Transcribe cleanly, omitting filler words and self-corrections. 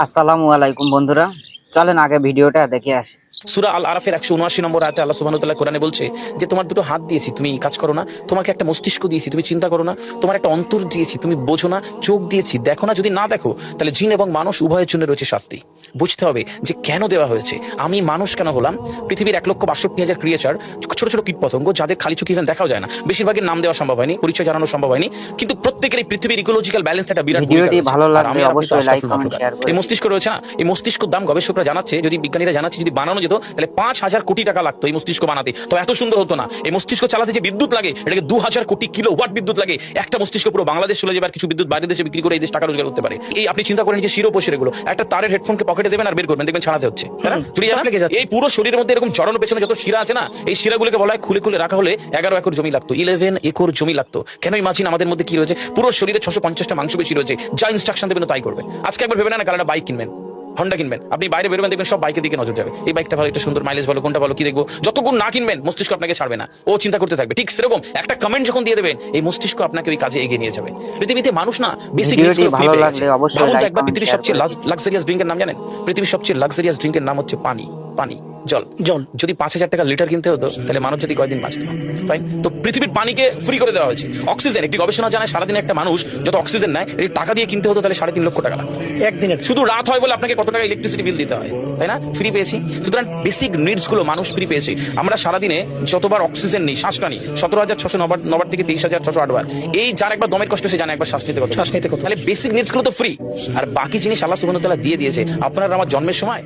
আসসালামু আলাইকুম বন্ধুরা, চলেন আগে ভিডিওটা দেখে আসি। সূরা আল আরাফের 179 নম্বর আয়াতে আল্লাহ সুবহানাহু ওয়া তাআলা কোরআনে বলছে যে তোমার দুটো হাত দিয়েছি তুমি কাজ করো না, তোমাকে একটা মস্তিষ্ক দিয়েছি তুমি চিন্তা করো না, তোমার একটা অন্তর দিয়েছি তুমি বোঝো না, চোখ দিয়েছি দেখো না। যদি না দেখো তাহলে জিন এবং মানুষ উভয়ের জন্য রয়েছে শাস্তি। বুঝতে হবে যে কেন দেওয়া হয়েছে। আমি মানুষ কেন হলাম? পৃথিবীর 1,62,000 ক্রিয়েচার, ছোট ছোট কীট পতঙ্গ যাদের খালি চোখে ইভেন দেখাও যায় না, বেশিরভাগের নাম দেওয়া সম্ভব হয়নি, পরিচয় জানানো সম্ভব হয়নি, কিন্তু প্রত্যেকেরই পৃথিবীর ইকোলজিক্যাল ব্যালেন্স একটা বিরাট ভূমিকা ভিডিওটি রয়েছে। ভালো আর লাগলে আমি আর আপনি তো অবশ্যই লাইক আশরাফুল কমেন্ট মাখলুকাত। শেয়ার এই করে মস্তিষ্ক রয়েছে না, এই মস্তিষ্কর দাম গবেষকরা জানাচ্ছে, যদি বিজ্ঞানীরা জানাচ্ছে যদি বানানো যেত তাহলে 5,000 কোটি টাকা লাগতো এই মস্তিষ্ক বানাতে। তো এত সুন্দর হতো না। এই মস্তিষ্ক চালাতে যে বিদ্যুৎ লাগে এটাকে 2,000 কোটি কিলো ওয়াট বিদ্যুৎ লাগে। একটা মস্তিষ্ক পুরো বাংলাদেশ চলে যাবে, আর কিছু বিদ্যুৎ বাইরের দেশে বিক্রি করে এই দেশ টাকা রোজগার করতে পারে। এই আপনি চিন্তা করেন যে শিরোপশির এগুলো একটা তারের হেডফোনকে পকেটে দেবেন আর বের করবেন, দেখবেন ছাড়াতে হচ্ছে, তাই না? জড়িয়ে যাচ্ছে। এই পুরো শরীরের মধ্যে এরকম জড়ানো পেছনে যত শিরা আছে না, এই শিরাগুলোকে বলা হয় খুলে খুলে রাখা হলে 11 একর জমি লাগতো, 11 একর জমি লাগতো। কেন? ইমাজিন আমাদের মধ্যে কি রয়েছে, পুরো শরীরে 650টা মাংসপেশি রয়েছে, যা ইনস্ট্রাকশন দেবেন তাই করবে। আজকে একবার ভেবে না কাল একটা বাইক কিনবেন, হন্ডা কিনবেন, আপনি বাইরে বেরোবেন দেখবেন সব বাইকের দিকে নজর যাবে, এই বাইকটা ভালো, এটা সুন্দর, মাইলেজ ভালো, কোনটা ভালো, কি দেখবো। যতক্ষণ না কিনবেন মস্তিষ্ক আপনাকে ছাড়বে না, ও চিন্তা করতে থাকবে। ঠিক সেরকম একটা কমেন্ট যখন দিয়ে দেবেন এই মস্তিষ্ক আপনাকে ওই কাজে এগিয়ে নিয়ে যাবে। পৃথিবীতে মানুষ না বেসিক নিডস ভিডিওটি গুলো ফ্রি ভালো পেয়ে গেছে। লাগলে অবশ্যই ভাবুন তো লাইক একবার কমেন্ট পৃথিবীর শেয়ার সবচেয়ে করে। লাক্সারিয়াস ড্রিঙ্কের নাম জানেন? পৃথিবীর সবচেয়ে লাক্সারিয়াস ড্রিঙ্কের নাম হচ্ছে পানি। পানি, জল। জল যদি 5,000 টাকা লিটার কিনতে হতো তাহলে মানব জাতি কয়দিন বাঁচত? ফাইন, তো পৃথিবীর পানিকে ফ্রি করে দেওয়া হয়েছে। অক্সিজেন, একটি গবেষণা জানায় সারাদিনে একটা মানুষ যত অক্সিজেন নেয় এই টাকা দিয়ে কিনতে হতো তাহলে 3.5 লক্ষ টাকা লাগতো একদিনের। শুধু রাত হয় বলে আপনাকে কত টাকা ইলেকট্রিসিটি বিল দিতে হয়, তাই না? ফ্রি পেয়েছি। সুতরাং বেসিক নিডস গুলো মানুষ ফ্রি পেয়েছে। আমরা সারাদিনে যতবার অক্সিজেন নিই, শ্বাসটা নিই, 17,600 নবার থেকে 23,608 বার। এই যার একবার দমের কষ্ট সে জানে একবার শ্বাস নিতে কত। তাহলে বেসিক নিডস গুলো তো ফ্রি, আর বাকি জিনিস আল্লাহ সুবহানাহু ওয়া তাআলা দিয়ে দিয়েছে। আপনার আমার জন্মের সময়